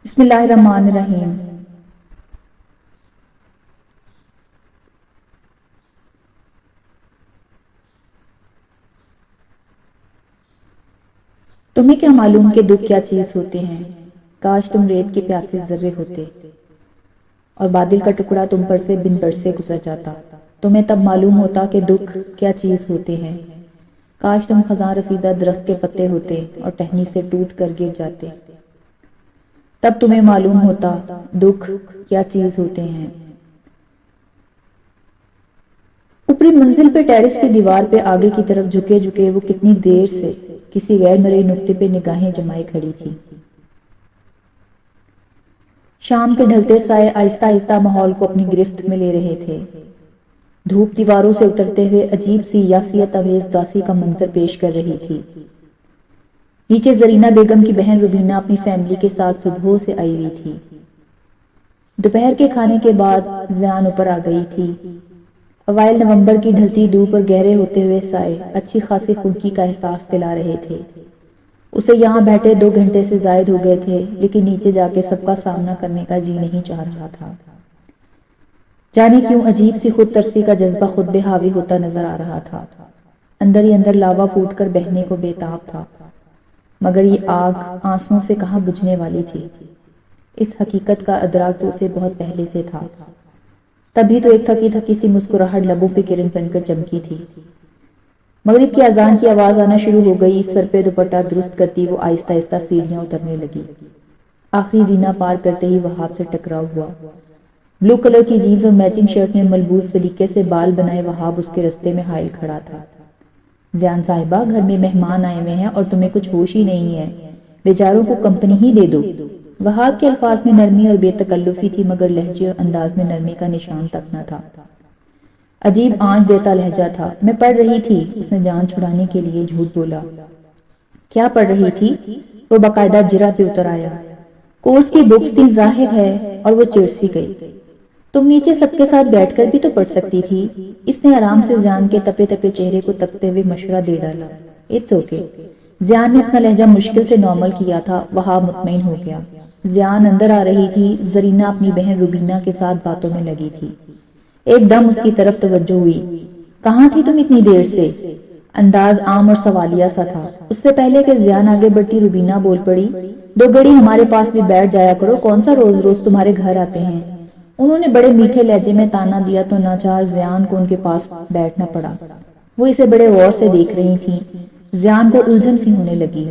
بسم اللہ الرحمن الرحیم۔ تمہیں کیا معلوم کہ دکھ کیا چیز ہوتے ہیں؟ کاش تم ریت کے پیاسے ذرے ہوتے اور بادل کا ٹکڑا تم پر سے بن برسے گزر جاتا، تمہیں تب معلوم ہوتا کہ دکھ کیا چیز ہوتے ہیں۔ کاش تم خزاں رسیدہ درخت کے پتے ہوتے اور ٹہنی سے ٹوٹ کر گر جاتے، تب تمہیں معلوم ہوتا دکھ کیا چیز ہوتے ہیں۔ اوپری منزل پہ ٹیرس کی دیوار پہ آگے کی طرف جھکے جھکے وہ کتنی دیر سے کسی غیر مرئی نقطے پہ نگاہیں جمائے کھڑی تھی۔ شام کے ڈھلتے سائے آہستہ آہستہ ماحول کو اپنی گرفت میں لے رہے تھے۔ دھوپ دیواروں سے اترتے ہوئے عجیب سی یاسیت آمیز اداسی کا منظر پیش کر رہی تھی۔ نیچے زرینہ بیگم کی بہن روبینہ اپنی فیملی کے ساتھ صبحوں سے آئی ہوئی تھی۔ دوپہر کے کھانے کے بعد زیان اوپر آ گئی تھی۔ اوائل نومبر کی ڈھلتی دھوپ اور گہرے ہوتے ہوئے سائے اچھی خاصی خنکی کا احساس دلا رہے تھے۔ اسے یہاں بیٹھے 2 گھنٹے سے زائد ہو گئے تھے، لیکن نیچے جا کے سب کا سامنا کرنے کا جی نہیں چاہ رہا تھا۔ جانے کیوں عجیب سی خود ترسی کا جذبہ خود بے حاوی ہوتا نظر آ رہا تھا۔ اندر ہی اندر لاوا پھوٹ کر بہنے کو بے تاب تھا، مگر یہ آگ آنسوؤں سے کہاں بجھنے والی تھی۔ اس حقیقت کا ادراک تو اسے بہت پہلے سے تھا، تبھی تو ایک تھکی تھکی سی مسکراہٹ لبوں پہ کرن بن کر چمکی تھی۔ مغرب کی اذان کی آواز آنا شروع ہو گئی۔ سر پہ دوپٹہ درست کرتی وہ آہستہ آہستہ سیڑھیاں اترنے لگی۔ آخری زینہ پار کرتے ہی وہاب سے ٹکراؤ ہوا۔ بلو کلر کی جینز اور میچنگ شرٹ میں ملبوس سلیقے سے بال بنائے وہاب اس کے رستے میں حائل کھڑا تھا۔ زیان صاحبہ، گھر میں مہمان آئے ہوئے ہیں اور تمہیں کچھ ہوش ہی نہیں ہے، بیچاروں کو کمپنی ہی دے دو۔ وہاب کے الفاظ میں نرمی اور بے تکلفی تھی، مگر لہجے اور انداز میں نرمی کا نشان تک نہ تھا۔ عجیب آنچ دیتا لہجہ تھا۔ میں پڑھ رہی تھی، اس نے جان چھڑانے کے لیے جھوٹ بولا۔ کیا پڑھ رہی تھی؟ وہ باقاعدہ جرا پہ اتر آیا۔ کورس کی بکس تھی ظاہر ہے، اور وہ چڑ سی گئی۔ تم نیچے سب کے ساتھ بیٹھ کر بھی تو پڑھ سکتی تھی۔ اس نے آرام سے زیان کے تپے تپے چہرے کو تکتے ہوئے مشورہ دے ڈالا۔ It's okay. زیان نے اپنا لہجہ مشکل سے نارمل کیا تھا۔ وہاب مطمئن ہو گیا۔ زیان اندر آ رہی تھی۔ زرینہ اپنی بہن روبینہ کے ساتھ باتوں میں لگی تھی۔ ایک دم اس کی طرف توجہ ہوئی۔ کہاں تھی تم اتنی دیر سے؟ انداز عام اور سوالیہ سا تھا۔ اس سے پہلے کہ زیان آگے بڑھتی روبینہ بول پڑی، 2 گھڑی ہمارے پاس بھی بیٹھ جایا کرو، کون سا روز روز تمہارے گھر آتے ہیں۔ انہوں نے بڑے میٹھے لہجے میں تانا دیا تو ناچار زیان کو ان کے پاس بیٹھنا پڑا۔ وہ اسے بڑے غور سے دیکھ رہی تھی۔ زیان کو الجھن سی ہونے لگی۔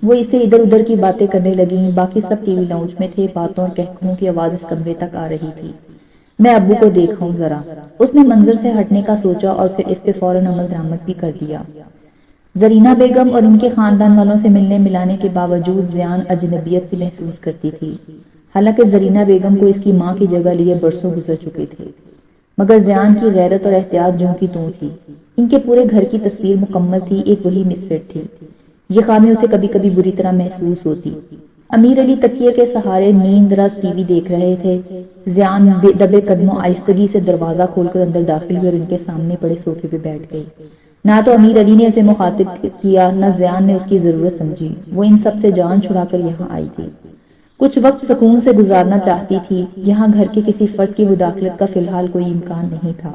وہ اسے ادھر ادھر کی باتیں کرنے لگی۔ باقی سب ٹی وی لاؤنج میں تھے۔ باتوں اور کہکہوں کی آواز اس کمرے تک آ رہی تھی۔ میں ابو کو دیکھا ہوں ذرا۔ اس نے منظر سے ہٹنے کا سوچا اور پھر اس پہ فوراً عمل درآمد بھی کر دیا۔ زرینہ بیگم اور ان کے خاندان والوں سے ملنے ملانے کے باوجود زیان اجنبیت سی محسوس کرتی تھی، حالانکہ زرینہ بیگم کو اس کی ماں کی جگہ لیے برسوں گزر چکے تھے، مگر زیان کی غیرت اور احتیاط جوں کی توں تھی۔ ان کے پورے گھر کی تصویر مکمل تھی، ایک وہی مس فٹ تھی۔ یہ خامی اسے کبھی کبھی بری طرح محسوس ہوتی۔ امیر علی تکیے کے سہارے نیند رس ٹی وی دیکھ رہے تھے۔ زیان دبے قدموں آہستگی سے دروازہ کھول کر اندر داخل ہوئی اور ان کے سامنے پڑے صوفے پہ بیٹھ گئی۔ نہ تو امیر علی نے اسے مخاطب کیا، نہ زیان نے اس کی ضرورت سمجھی۔ وہ ان سب سے جان چھڑا کر یہاں آئی تھی۔ کچھ وقت سکون سے گزارنا چاہتی تھی۔ یہاں گھر کے کسی فرد کی مداخلت کا فی الحال کوئی امکان نہیں تھا۔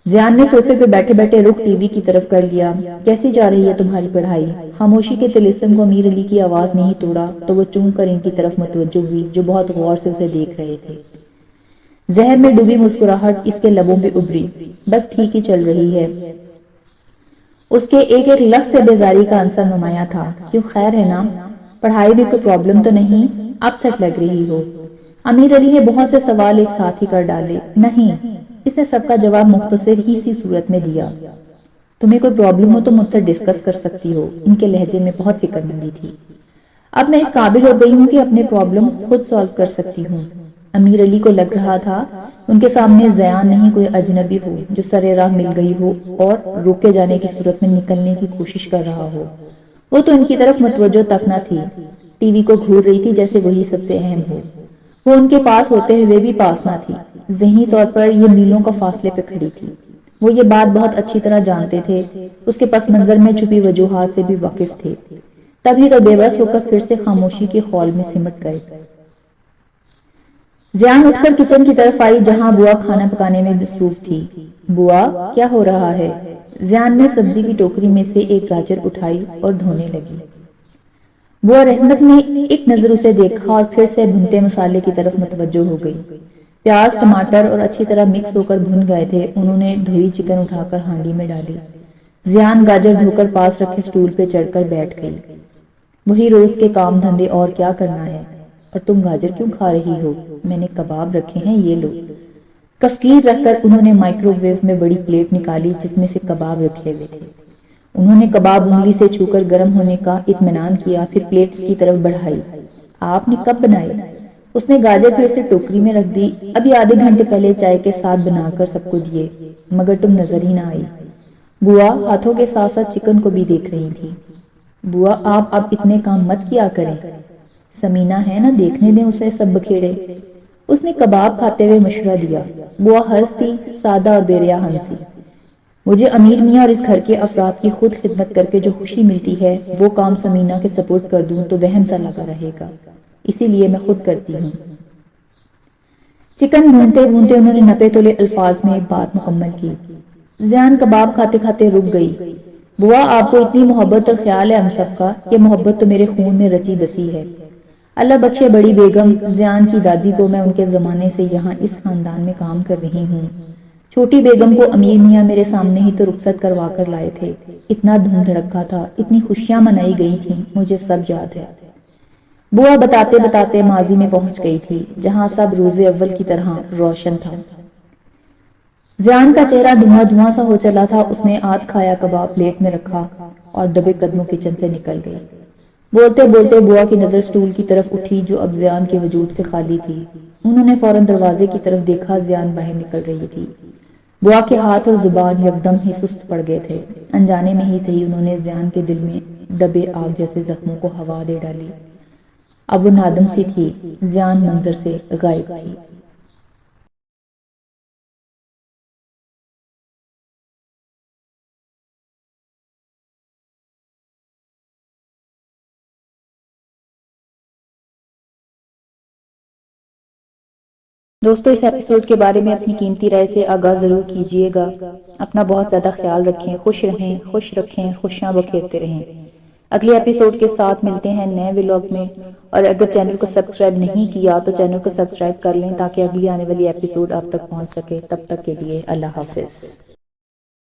زیان نے صوفے پہ بیٹھے بیٹھے رخ ٹی وی کی طرف کر لیا۔ کیسی جا رہی ہے تمہاری پڑھائی؟ خاموشی کے طلسم کو امیر علی کی آواز نہیں توڑا تو وہ چونک کر ان کی طرف متوجہ ہوئی، جو بہت غور سے اسے دیکھ رہے تھے۔ زہر میں ڈوبی مسکراہٹ اس کے لبوں پہ ابری۔ بس ٹھیک ہی چل رہی ہے۔ اس کے ایک ایک لفظ سے بیزاری کا عنصر نمایاں تھا۔ کیوں، خیر ہے نا؟ پڑھائی میں کوئی پرابلم تو نہیں؟ اپ سیٹ لگ رہی ہو۔ امیر علی نے بہت سے سوال ایک ساتھ ہی کر ڈالے۔ نہیں، اس نے سب کا جواب مختصر ہی سی صورت میں دیا۔ تمہیں کوئی پرابلم ہو تو مجھ سے ڈسکس کر سکتی ہو۔ ان کے لہجے میں بہت فکر مندی تھی۔ اب میں اس قابل ہو گئی ہوں کہ اپنے پرابلم خود سالو کر سکتی ہوں۔ امیر علی کو لگ رہا تھا ان کے سامنے زیان نہیں، کوئی اجنبی ہو جو سرے راہ مل گئی ہو اور روکے جانے کی صورت میں نکلنے کی کوشش کر رہا ہو۔ وہ تو ان کی طرف متوجہ تک نہ تھی، ٹی وی کو گھور رہی تھی جیسے وہی سب سے اہم ہو۔ وہ ان کے پاس ہوتے ہوئے بھی پاس نہ تھی، ذہنی طور پر یہ میلوں کا فاصلے پہ کھڑی تھی۔ وہ یہ بات بہت اچھی طرح جانتے تھے، اس کے پس منظر میں چھپی وجوہات سے بھی واقف تھے، تبھی تو بے بس ہو کر پھر سے خاموشی کے خول میں سمٹ گئے۔ زیان اٹھ کر کچن کی طرف آئی جہاں بوا کھانا پکانے میں مصروف تھی۔ بوا، کیا ہو رہا ہے؟ زیان نے سبزی کی ٹوکری میں سے ایک گاجر اٹھائی اور دھونے لگی۔ بوا رحمت نے ایک نظر اسے دیکھا اور پھر سے بھنتے مسالے کی طرف متوجہ ہو گئی۔ پیاز، ٹماٹر اور اچھی طرح مکس ہو کر بھن گئے تھے۔ انہوں نے دھوئی چکن اٹھا کر ہانڈی میں ڈالی۔ زیان گاجر دھو کر پاس رکھے سٹول پہ چڑھ کر بیٹھ گئی۔ وہی روز کے کام دھندے، اور کیا کرنا ہے؟ اور تم گاجر کیوں کھا رہی ہو؟ میں نے کباب رکھے ہیں، یہ لو۔ کفگیر رکھ کر انہوں نے مائکرو ویو میں بڑی پلیٹ نکالی جس میں سے کباب رکھے ہوئے تھے۔ انہوں نے کباب انگلی سے چھو کر گرم ہونے کا اطمینان کیا، پھر پلیٹ کی طرف بڑھائی۔ آپ نے کب بنائی؟ اس نے گاجر پھر سے ٹوکری میں رکھ دی۔ ابھی آدھے گھنٹے پہلے چائے کے ساتھ بنا کر سب کو دیے، مگر تم نظر ہی نہ آئی۔ بوا ہاتھوں کے ساتھ ساتھ چکن کو بھی دیکھ رہی تھی۔ بوا، آپ اب اتنے کام مت کیا کریں، سمینہ ہے نا، دیکھنے دیں اسے سب بکھیڑے۔ اس نے کباب کھاتے ہوئے مشورہ دیا۔ بوا ہنسی، سادہ اور بے ریا ہنسی۔ مجھے امیر میاں اور اس گھر کے افراد کی خود خدمت کر کے جو خوشی ملتی ہے، وہ کام سمینہ کے سپورٹ کر دوں تو وہم سا لگا رہے گا، اسی لیے میں خود کرتی ہوں۔ چکن بھونتے بھونتے انہوں نے نپے تلے الفاظ میں بات مکمل کی۔ زیان کباب کھاتے کھاتے رک گئی۔ بوا، آپ کو اتنی محبت اور خیال ہے ہم سب کا، یہ محبت تو میرے خون میں رچی بسی ہے۔ اللہ بخشے بڑی بیگم، زیان کی دادی کو میں ان کے زمانے سے یہاں اس خاندان میں کام کر رہی ہوں۔ چھوٹی بیگم کو امیر میاں میرے سامنے ہی تو رخصت کروا کر لائے تھے۔ اتنا دھوم دھڑکا تھا، اتنی خوشیاں منائی گئی تھیں، مجھے سب یاد ہے۔ بوا بتاتے بتاتے ماضی میں پہنچ گئی تھی، جہاں سب روز اول کی طرح روشن تھا۔ زیان کا چہرہ دھواں دھواں سا ہو چلا تھا۔ اس نے آدھ کھایا کباب پلیٹ میں رکھا اور دبے قدموں کچن سے نکل گئی۔ بولتے بولتے بوا کی نظر سٹول کی طرف اٹھی جو اب زیان کے وجود سے خالی تھی۔ انہوں نے فوراً دروازے کی طرف دیکھا، زیان باہر نکل رہی تھی۔ بوا کے ہاتھ اور زبان یکدم ہی سست پڑ گئے تھے۔ انجانے میں ہی صحیح انہوں نے زیان کے دل میں دبے آگ جیسے زخموں کو ہوا دے ڈالی۔ اب وہ نادم سی تھی، زیان منظر سے غائب تھی۔ دوستو، اس ایپیسوڈ کے بارے میں اپنی قیمتی رائے سے آگاہ ضرور کیجیے گا۔ اپنا بہت زیادہ خیال رکھیں، خوش رہیں، خوش رکھیں، خوشیاں بکھیرتے رہیں۔ اگلے ایپیسوڈ کے ساتھ ملتے ہیں نئے ولاگ میں، اور اگر چینل کو سبسکرائب نہیں کیا تو چینل کو سبسکرائب کر لیں تاکہ اگلی آنے والی ایپیسوڈ آپ تک پہنچ سکے۔ تب تک کے لیے اللہ حافظ۔